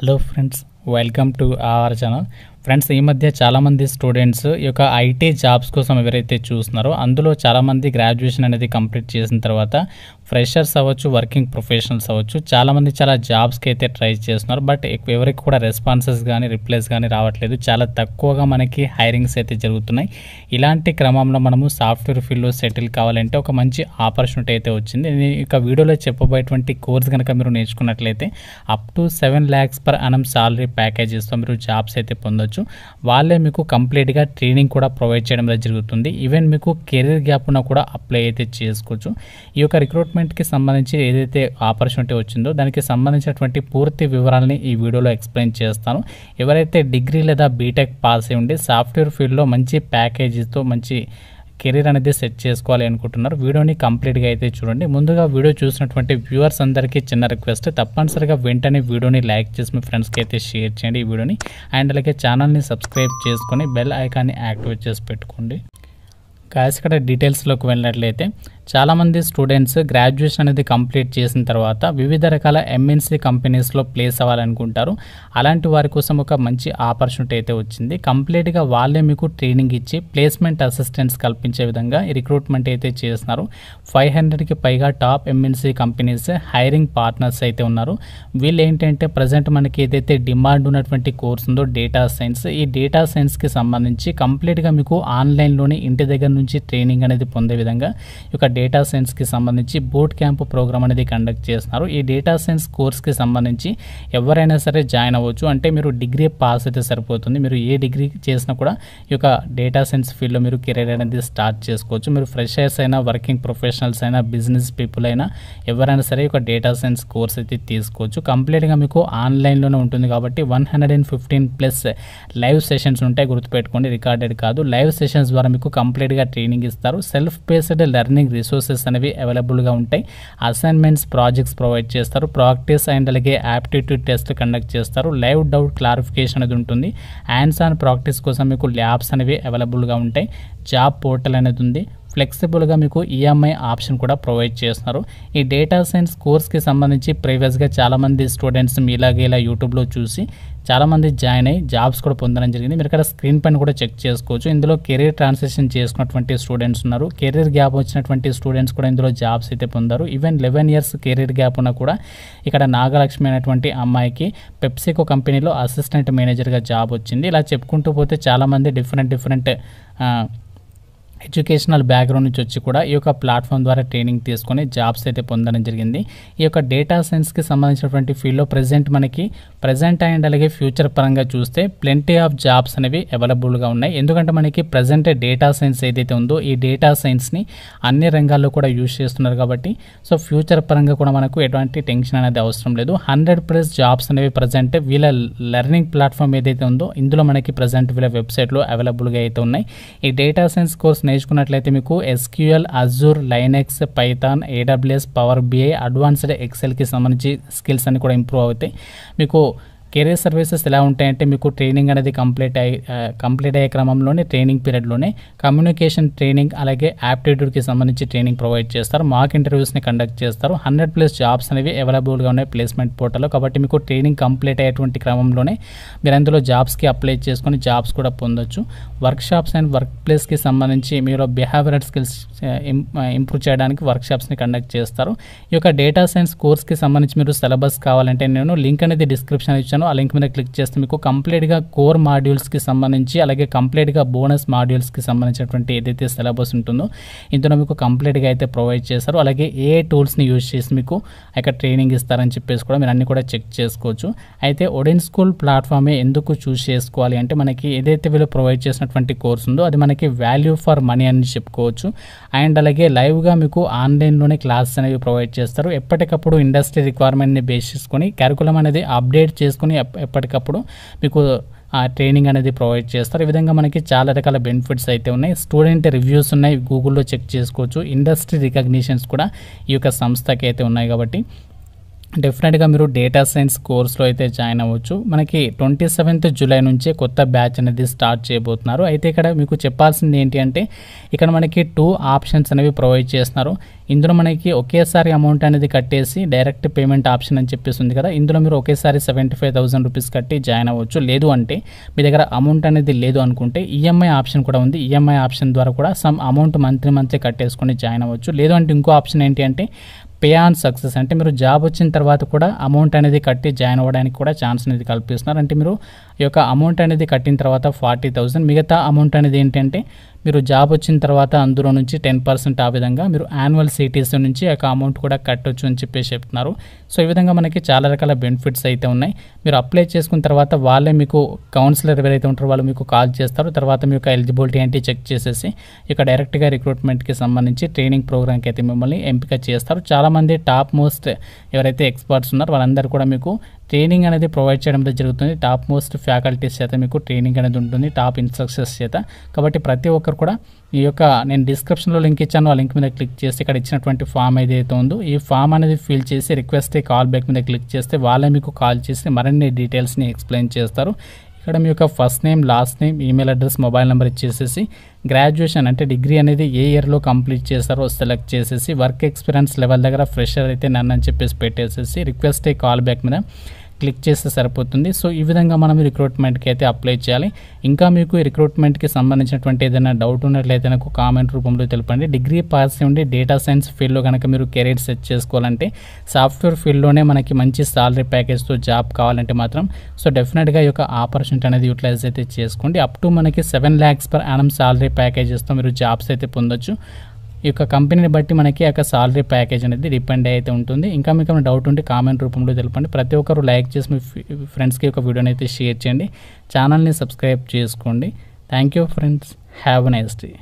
Hello friends, welcome to our channel. Friends, ఈ మధ్య చాలామంది స్టూడెంట్స్ ఈ యొక్క ఐటీ జాబ్స్ కోసం ఎవరైతే చూస్తున్నారో అందులో చాలామంది గ్రాడ్యుయేషన్ అనేది కంప్లీట్ చేసిన తర్వాత ఫ్రెషర్స్ అవ్వచ్చు, వర్కింగ్ ప్రొఫెషనల్స్ అవ్వచ్చు, చాలామంది చాలా జాబ్స్కి అయితే ట్రై చేస్తున్నారు. బట్ ఎవరికి కూడా రెస్పాన్సెస్ కానీ రిప్లైస్ కానీ రావట్లేదు. చాలా తక్కువగా మనకి హైరింగ్స్ అయితే జరుగుతున్నాయి. ఇలాంటి క్రమంలో మనము సాఫ్ట్వేర్ ఫీల్డ్లో సెటిల్ కావాలంటే ఒక మంచి ఆపర్చునిటీ అయితే వచ్చింది. నేను ఇక వీడియోలో చెప్పబోయేటువంటి కోర్స్ కనుక మీరు నేర్చుకున్నట్లయితే up to 7 lakhs per annum salary ప్యాకేజెస్తో మీరు జాబ్స్ అయితే పొందొచ్చు. వాళ్ళే మీకు కంప్లీట్గా ట్రైనింగ్ కూడా ప్రొవైడ్ చేయడం జరుగుతుంది. ఈవెన్ మీకు కెరీర్ గ్యాప్ ఉన్న కూడా అప్లై అయితే చేసుకోవచ్చు. ఈ యొక్క రిక్రూట్మెంట్కి సంబంధించి ఏదైతే ఆపర్చునిటీ వచ్చిందో దానికి సంబంధించినటువంటి పూర్తి వివరాలని ఈ వీడియోలో ఎక్స్ప్లెయిన్ చేస్తాను. ఎవరైతే డిగ్రీ లేదా బీటెక్ పాస్ అయి ఉండి సాఫ్ట్వేర్ ఫీల్డ్లో మంచి ప్యాకేజీతో మంచి కెరీర్ అనేది సెట్ చేసుకోవాలి అనుకుంటున్నారు, వీడియోని కంప్లీట్గా అయితే చూడండి. ముందుగా వీడియో చూసినటువంటి వ్యూవర్స్ అందరికీ చిన్న రిక్వెస్ట్, తప్పనిసరిగా వెంటనే వీడియోని లైక్ చేసి మీ ఫ్రెండ్స్కి అయితే షేర్ చేయండి ఈ వీడియోని. అండ్ అలాగే ఛానల్ని సబ్స్క్రైబ్ చేసుకొని బెల్ ఐకాన్ని యాక్టివేట్ చేసి పెట్టుకోండి. గాయస్, ఇక్కడ డీటెయిల్స్లోకి వెళ్ళినట్లయితే చాలామంది స్టూడెంట్స్ గ్రాడ్యుయేషన్ అనేది కంప్లీట్ చేసిన తర్వాత వివిధ రకాల ఎంఎన్సీ కంపెనీస్లో ప్లేస్ అవ్వాలనుకుంటారు. అలాంటి వారి కోసం ఒక మంచి ఆపర్చునిటీ అయితే వచ్చింది. కంప్లీట్గా వాళ్ళే మీకు ట్రైనింగ్ ఇచ్చి ప్లేస్మెంట్ అసిస్టెంట్స్ కల్పించే విధంగా ఈ రిక్రూట్మెంట్ అయితే చేస్తున్నారు. 500కి పైగా top MNC companies hiring partners అయితే ఉన్నారు. వీళ్ళు ఏంటంటే ప్రజెంట్ మనకి ఏదైతే డిమాండ్ ఉన్నటువంటి కోర్స్ ఉందో డేటా సైన్స్, ఈ డేటా సైన్స్కి సంబంధించి కంప్లీట్గా మీకు ఆన్లైన్లోనే ఇంటి దగ్గర నుంచి ట్రైనింగ్ అనేది పొందే విధంగా ఒక డేటా సైన్స్కి సంబంధించి బూట్ క్యాంప్ ప్రోగ్రామ్ అనేది కండక్ట్ చేస్తున్నారు. ఈ డేటా సైన్స్ కోర్స్కి సంబంధించి ఎవరైనా సరే జాయిన్ అవ్వచ్చు. అంటే మీరు డిగ్రీ పాస్ అయితే సరిపోతుంది. మీరు ఏ డిగ్రీ చేసినా కూడా ఈ యొక్క డేటా సైన్స్ ఫీల్డ్లో మీరు కెరీర్ అనేది స్టార్ట్ చేసుకోవచ్చు. మీరు ఫ్రెషర్స్ అయినా, వర్కింగ్ ప్రొఫెషనల్స్ అయినా, బిజినెస్ పీపుల్ అయినా ఎవరైనా సరే ఒక డేటా సైన్స్ కోర్స్ అయితే తీసుకోవచ్చు. కంప్లీట్గా మీకు ఆన్లైన్లోనే ఉంటుంది కాబట్టి 115+ లైవ్ సెషన్స్ ఉంటాయి. గుర్తుపెట్టుకోండి, రికార్డెడ్ కాదు. లైవ్ సెషన్స్ ద్వారా మీకు కంప్లీట్గా ట్రైనింగ్ ఇస్తారు. సెల్ఫ్ బేస్డ్ లెర్నింగ్ రిసోర్సెస్ అనేవి అవైలబుల్గా ఉంటాయి. అసైన్మెంట్స్, ప్రాజెక్ట్స్ ప్రొవైడ్ చేస్తారు. ప్రాక్టీస్ అండ్ అలాగే యాప్టిట్యూడ్ టెస్ట్ కండక్ట్ చేస్తారు. లైవ్ డౌట్ క్లారిఫికేషన్ అనేది ఉంటుంది. హ్యాండ్స్ ఆన్ ప్రాక్టీస్ కోసం మీకు ల్యాబ్స్ అనేవి అవైలబుల్గా ఉంటాయి. జాబ్ పోర్టల్ అనేది ఉంది. ఫ్లెక్సిబుల్గా మీకు ఈఎంఐ ఆప్షన్ కూడా ప్రొవైడ్ చేస్తున్నారు. ఈ డేటా సైన్స్ కోర్స్కి సంబంధించి ప్రీవియస్గా చాలామంది స్టూడెంట్స్ మీలాగే ఇలా యూట్యూబ్లో చూసి చాలామంది జాయిన్ అయ్యి జాబ్స్ కూడా పొందడం జరిగింది. మీరు ఇక్కడ స్క్రీన్ పైన కూడా చెక్ చేసుకోవచ్చు. ఇందులో కెరీర్ ట్రాన్సిషన్ చేసుకున్నటువంటి స్టూడెంట్స్ ఉన్నారు. కెరీర్ గ్యాప్ వచ్చినటువంటి స్టూడెంట్స్ కూడా ఇందులో జాబ్స్ అయితే పొందారు. ఈవెన్ 11 years కెరీర్ గ్యాప్ ఉన్నా కూడా ఇక్కడ నాగలక్ష్మి అనేటువంటి అమ్మాయికి పెప్సికో కంపెనీలో అసిస్టెంట్ మేనేజర్గా జాబ్ వచ్చింది. ఇలా చెప్పుకుంటూ పోతే చాలామంది డిఫరెంట్ ఎడ్యుకేషనల్ బ్యాక్గ్రౌండ్ నుంచి వచ్చి కూడా ఈ యొక్క ప్లాట్ఫామ్ ద్వారా ట్రైనింగ్ తీసుకొని జాబ్స్ అయితే పొందడం జరిగింది. ఈ యొక్క డేటా సైన్స్కి సంబంధించినటువంటి ఫీల్డ్లో ప్రజెంట్ అండ్ అలాగే ఫ్యూచర్ పరంగా చూస్తే ప్లెంటీ ఆఫ్ జాబ్స్ అనేవి అవైలబుల్గా ఉన్నాయి. ఎందుకంటే మనకి ప్రజెంట్ డేటా సైన్స్ ఏదైతే ఉందో ఈ డేటా సైన్స్ని అన్ని రంగాల్లో కూడా యూజ్ చేస్తున్నారు కాబట్టి సో ఫ్యూచర్ పరంగా కూడా మనకు ఎటువంటి టెన్షన్ అనేది అవసరం లేదు. 100+ జాబ్స్ అనేవి ప్రజెంట్ వీళ్ళ లెర్నింగ్ ప్లాట్ఫామ్ ఏదైతే ఉందో ఇందులో మనకి ప్రజెంట్ వీళ్ళ వెబ్సైట్లో అవైలబుల్గా అయితే ఉన్నాయి. ఈ డేటా సైన్స్ కోర్స్ నేర్చుకున్నట్లయితే మీకు SQL, Azure, Linux, Python, AWS, Power BI, advanced ఎక్సెల్కి సంబంధించి స్కిల్స్ అన్ని కూడా ఇంప్రూవ్ అవుతాయి. మీకు కెరీర్ సర్వీసెస్ ఎలా ఉంటాయంటే మీకు ట్రైనింగ్ అనేది కంప్లీట్ అయ్యే క్రమంలోనే ట్రైనింగ్ పీరియడ్లోనే కమ్యూనికేషన్ ట్రైనింగ్ అలాగే యాప్టిట్యూడ్కి సంబంధించి ట్రైనింగ్ ప్రొవైడ్ చేస్తారు. మాక్ ఇంటర్వ్యూస్ని కండక్ట్ చేస్తారు. 100+ జాబ్స్ అనేవి అవైలబుల్గా ఉన్నాయి ప్లేస్మెంట్ పోర్టల్లో. కాబట్టి మీకు ట్రైనింగ్ కంప్లీట్ అయ్యేటువంటి క్రమంలోనే మీరు అందులో జాబ్స్కి అప్లై చేసుకొని జాబ్స్ కూడా పొందొచ్చు. వర్క్షాప్స్ అండ్ వర్క్ ప్లేస్కి సంబంధించి మీరు బిహేవియరల్ స్కిల్స్ ఇంప్రూవ్ చేయడానికి వర్క్షాప్స్ని కండక్ట్ చేస్తారు. ఈ యొక్క డేటా సైన్స్ కోర్స్కి సంబంధించి మీరు సిలబస్ కావాలంటే నేను లింక్ అనేది డిస్క్రిప్షన్ ఇచ్చాను. ఆ లింక్ మీద క్లిక్ చేస్తే మీకు కంప్లీట్గా కోర్ మాడ్యూల్స్కి సంబంధించి అలాగే కంప్లీట్గా బోనస్ మాడ్యూల్స్కి సంబంధించినటువంటి ఏదైతే సిలబస్ ఉంటుందో ఇందులో మీకు కంప్లీట్గా అయితే ప్రొవైడ్ చేస్తారు. అలాగే ఏ టూల్స్ని యూజ్ చేసి మీకు ఇక్కడ ట్రైనింగ్ ఇస్తారని చెప్పేసి కూడా మీరు అన్ని కూడా చెక్ చేసుకోవచ్చు. అయితే ఒడిన్ స్కూల్ ప్లాట్ఫామే ఎందుకు చూస్ చేసుకోవాలి అంటే మనకి ఏదైతే వీళ్ళు ప్రొవైడ్ చేసినటువంటి కోర్స్ ఉందో అది మనకి వాల్యూ ఫర్ మనీ అని చెప్పుకోవచ్చు. అండ్ అలాగే లైవ్గా మీకు ఆన్లైన్లోనే క్లాసెస్ అనేవి ప్రొవైడ్ చేస్తారు. ఎప్పటికప్పుడు ఇండస్ట్రీ రిక్వైర్మెంట్ని బేస్ చేసుకొని కరికులం అనేది అప్డేట్ చేసుకొని ఎప్పటికప్పుడు మీకు ఆ ట్రైనింగ్ అనేది ప్రొవైడ్ చేస్తారు. ఈ విధంగా మనకి చాలా రకాల బెనిఫిట్స్ అయితే ఉన్నాయి. స్టూడెంట్ రివ్యూస్ ఉన్నాయి, గూగుల్లో చెక్ చేసుకోవచ్చు. ఇండస్ట్రీ రికగ్నిషన్స్ కూడా ఈ యొక్క సంస్థకి అయితే ఉన్నాయి. కాబట్టి డెఫినెట్గా మీరు డేటా సైన్స్ కోర్స్లో అయితే జాయిన్ అవ్వచ్చు. మనకి 27th July నుంచే కొత్త బ్యాచ్ అనేది స్టార్ట్ చేయబోతున్నారు. అయితే ఇక్కడ మీకు చెప్పాల్సింది ఏంటి అంటే ఇక్కడ మనకి 2 ఆప్షన్స్ అనేవి ప్రొవైడ్ చేస్తున్నారు. ఇందులో మనకి ఒకేసారి అమౌంట్ అనేది కట్టేసి డైరెక్ట్ పేమెంట్ ఆప్షన్ అని చెప్పేసి ఉంది కదా, ఇందులో మీరు ఒకేసారి 75,000 రూపీస్ కట్టి జాయిన్ అవ్వచ్చు. లేదు అంటే మీ దగ్గర అమౌంట్ అనేది లేదు అనుకుంటే ఈఎంఐ ఆప్షన్ కూడా ఉంది. ఈఎంఐ ఆప్షన్ ద్వారా కూడా సమ్ అమౌంట్ మంత్లీ కట్టేసుకొని జాయిన్ అవ్వచ్చు. లేదు అంటే ఇంకో ఆప్షన్ ఏంటి అంటే పే ఆన్ సక్సెస్, అంటే మీరు జాబ్ వచ్చిన తర్వాత కూడా అమౌంట్ అనేది కట్టి జాయిన్ అవ్వడానికి కూడా ఛాన్స్ అనేది కల్పిస్తున్నారు. అంటే మీరు ఈ యొక్క అమౌంట్ అనేది కట్టిన తర్వాత 40,000, మిగతా అమౌంట్ అనేది ఏంటంటే మీరు జాబ్ వచ్చిన తర్వాత అందులో నుంచి 10% ఆ విధంగా మీరు యాన్యువల్ సిటీసీ నుంచి ఆ అమౌంట్ కూడా కట్టొచ్చు అని చెప్పేసి చెప్తున్నారు. సో ఈ విధంగా మనకి చాలా రకాల బెనిఫిట్స్ అయితే ఉన్నాయి. మీరు అప్లై చేసుకున్న తర్వాత వాళ్ళే మీకు కౌన్సిలర్ ఎవరైతే ఉంటారో వాళ్ళు మీకు కాల్ చేస్తారు. తర్వాత మీ యొక్క ఎలిజిబిలిటీ ఏంటి చెక్ చేసేసి ఇక డైరెక్ట్గా రిక్రూట్మెంట్కి సంబంధించి ట్రైనింగ్ ప్రోగ్రామ్కి అయితే మిమ్మల్ని ఎంపిక చేస్తారు. చాలామంది టాప్ మోస్ట్ ఎవరైతే ఎక్స్పర్ట్స్ ఉన్నారో వాళ్ళందరూ కూడా మీకు ట్రైనింగ్ అనేది ప్రొవైడ్ చేయడం జరుగుతుంది. టాప్ మోస్ట్ ఫ్యాకల్టీస్ చేత మీకు ట్రైనింగ్ అనేది ఉంటుంది, టాప్ ఇన్స్ట్రక్టర్స్ చేత. కాబట్టి ప్రతి ఒక్కరు కూడా ఈ యొక్క నేను డిస్క్రిప్షన్లో లింక్ ఇచ్చాను, ఆ లింక్ మీద క్లిక్ చేసి ఇక్కడ ఇచ్చినటువంటి ఫామ్ ఏదైతే ఉందో ఈ ఫామ్ అనేది ఫిల్ చేసి రిక్వెస్ట్ కాల్ బ్యాక్ మీద క్లిక్ చేస్తే వాళ్ళే మీకు కాల్ చేసి మరిన్ని డీటెయిల్స్ని ఎక్స్ప్లెయిన్ చేస్తారు. ఇక్కడ మీ యొక్క first name, last name, email address, mobile number ఇచ్చేసేసి గ్రాడ్యుయేషన్ అంటే డిగ్రీ అనేది ఏ ఇయర్లో కంప్లీట్ చేస్తారో సెలెక్ట్ చేసేసి వర్క్ ఎక్స్పీరియన్స్ లెవెల్ దగ్గర ఫ్రెషర్ అయితే నన్ను అని చెప్పేసి పెట్టేసేసి రిక్వెస్ట్ కాల్ బ్యాక్ మీద క్లిక్ చేస్తే సరిపోతుంది. సో ఈ విధంగా మనం రిక్రూట్మెంట్కి అయితే అప్లై చేయాలి. ఇంకా మీకు ఈ రిక్రూట్మెంట్కి సంబంధించినటువంటి ఏదైనా డౌట్ ఉన్నట్లయితే నాకు కామెంట్ రూపంలో తెలపండి. డిగ్రీ పాస్ ఉండి డేటా సైన్స్ ఫీల్డ్లో కనుక మీరు కెరీర్ సెట్ చేసుకోవాలంటే సాఫ్ట్వేర్ ఫీల్డ్లోనే మనకి మంచి సాలరీ ప్యాకేజ్తో జాబ్ కావాలంటే మాత్రం సో డెఫినెట్గా ఈ యొక్క ఆపర్చునిటీ అనేది యూటిలైజ్ అయితే చేసుకోండి. అప్ టు మనకి 7 lakhs per annum సాలరీ ప్యాకేజెస్తో మీరు జాబ్స్ అయితే పొందొచ్చు. ఈ యొక్క కంపెనీని బట్టి మనకి ఆ సాలరీ ప్యాకేజ్ అనేది డిపెండ్ అయితే ఉంటుంది. ఇంకా మీకు ఏమైనా డౌట్ ఉంటే కామెంట్ రూపంలో తెలపండి. ప్రతి ఒక్కరు లైక్ చేసి మీ ఫ్రెండ్స్కి ఒక వీడియోని అయితే షేర్ చేయండి. ఛానల్ని సబ్స్క్రైబ్ చేసుకోండి. Thank you friends, have a nice day.